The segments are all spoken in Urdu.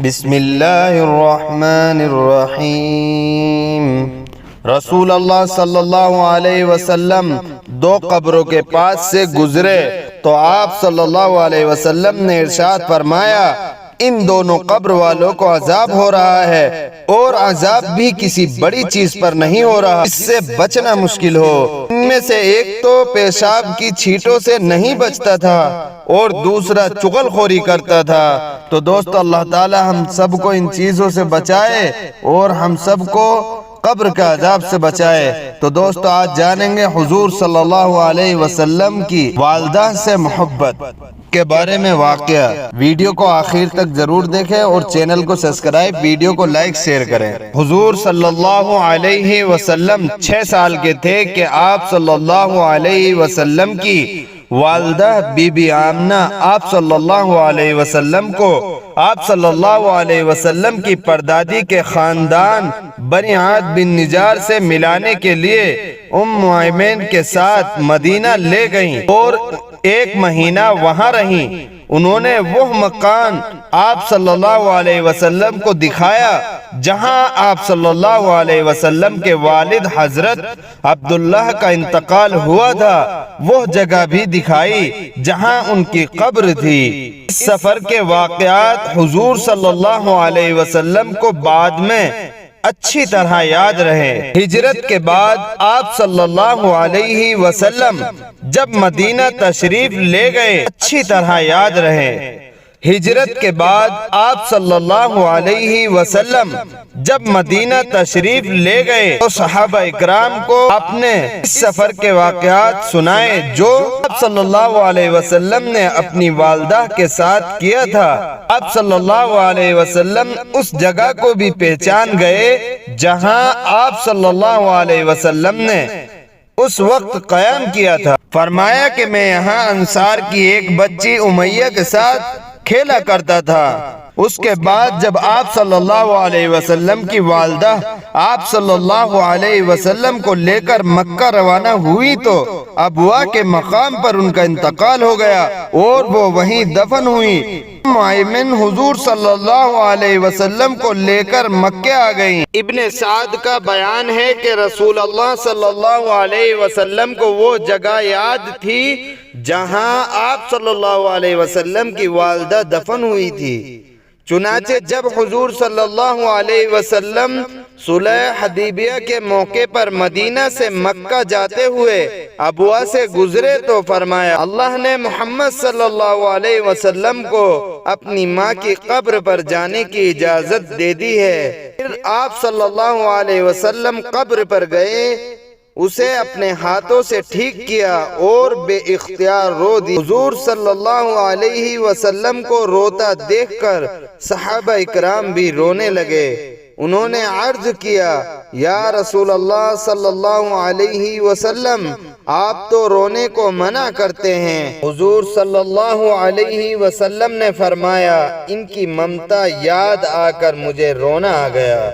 بسم اللہ الرحمن الرحیم۔ رسول اللہ صلی اللہ علیہ وسلم دو قبروں کے پاس سے گزرے تو آپ صلی اللہ علیہ وسلم نے ارشاد فرمایا، ان دونوں قبر والوں کو عذاب ہو رہا ہے، اور عذاب بھی کسی بڑی چیز پر نہیں ہو رہا اس سے بچنا مشکل ہو۔ ان میں سے ایک تو پیشاب کی چھینٹوں سے نہیں بچتا تھا اور دوسرا چغل خوری کرتا تھا۔ تو دوستو، اللہ تعالی ہم سب کو ان چیزوں سے بچائے اور ہم سب کو قبر کا عذاب سے بچائے۔ تو دوستو، آج جانیں گے حضور صلی اللہ علیہ وسلم کی والدہ سے محبت کے بارے میں واقعہ۔ ویڈیو کو آخر تک ضرور دیکھیں اور چینل کو سبسکرائب، ویڈیو کو لائک شیئر کریں۔ حضور صلی اللہ علیہ وسلم 6 سال کے تھے کہ آپ صلی اللہ علیہ وسلم کی والدہ بی بی آمنہ آپ صلی اللہ علیہ وسلم کو آپ صلی اللہ علیہ وسلم کی پردادی کے خاندان بنی عاد بن نجار سے ملانے کے لیے ام ایمن کے ساتھ مدینہ لے گئیں اور 1 مہینہ وہاں رہیں۔ انہوں نے وہ مکان آپ صلی اللہ علیہ وسلم کو دکھایا جہاں آپ صلی اللہ علیہ وسلم کے والد حضرت عبداللہ کا انتقال ہوا تھا، وہ جگہ بھی دکھائی جہاں ان کی قبر تھی۔ اس سفر کے واقعات حضور صلی اللہ علیہ وسلم کو بعد میں اچھی طرح یاد رہے۔ ہجرت کے بعد آپ صلی اللہ علیہ وسلم جب مدینہ تشریف لے گئے، اچھی طرح یاد رہے۔ ہجرت کے بعد آپ صلی اللہ علیہ وسلم جب مدینہ تشریف لے گئے تو صحابہ اکرام کو اپنے اس سفر کے واقعات سنائے جو آپ صلی اللہ علیہ وسلم نے اپنی والدہ کے ساتھ کیا تھا۔ آپ صلی اللہ علیہ وسلم اس جگہ کو بھی پہچان گئے جہاں آپ صلی اللہ علیہ وسلم نے اس وقت قیام کیا تھا۔ فرمایا کہ میں یہاں انصار کی ایک بچی امیہ کے ساتھ کھیلا کرتا تھا۔ اس کے بعد جب آپ صلی اللہ علیہ وسلم کی والدہ آپ صلی اللہ علیہ وسلم کو لے کر مکہ روانہ ہوئی تو ابوا کے مقام پر ان کا انتقال ہو گیا اور وہ وہیں دفن ہوئی۔ ام ایمن حضور صلی اللہ علیہ وسلم کو لے کر مکہ آ گئیں۔ ابن سعد کا بیان ہے کہ رسول اللہ صلی اللہ علیہ وسلم کو وہ جگہ یاد تھی جہاں آپ صلی اللہ علیہ وسلم کی والدہ دفن ہوئی تھی۔ چنانچہ جب حضور صلی اللہ علیہ وسلم صلح حدیبیہ کے موقع پر مدینہ سے مکہ جاتے ہوئے ابوا سے گزرے تو فرمایا، اللہ نے محمد صلی اللہ علیہ وسلم کو اپنی ماں کی قبر پر جانے کی اجازت دے دی ہے۔ پھر آپ صلی اللہ علیہ وسلم قبر پر گئے، اسے اپنے ہاتھوں سے ٹھیک کیا اور بے اختیار رو دی۔ حضور صلی اللہ علیہ وسلم کو روتا دیکھ کر صحابہ اکرام بھی رونے لگے۔ انہوں نے عرض کیا، یا رسول اللہ صلی اللہ علیہ وسلم، آپ تو رونے کو منع کرتے ہیں۔ حضور صلی اللہ علیہ وسلم نے فرمایا، ان کی ممتا یاد آ کر مجھے رونا آ گیا۔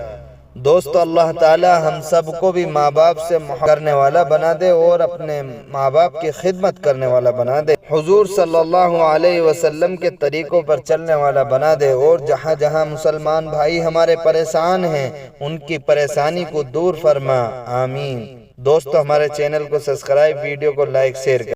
دوستو، اللہ تعالی ہم سب کو بھی ماں باپ سے محبت کرنے والا بنا دے اور اپنے ماں باپ کی خدمت کرنے والا بنا دے، حضور صلی اللہ علیہ وسلم کے طریقوں پر چلنے والا بنا دے، اور جہاں جہاں مسلمان بھائی ہمارے پریشان ہیں ان کی پریشانی کو دور فرما، آمین۔ دوستو، ہمارے چینل کو سبسکرائب، ویڈیو کو لائک شیئر کریں۔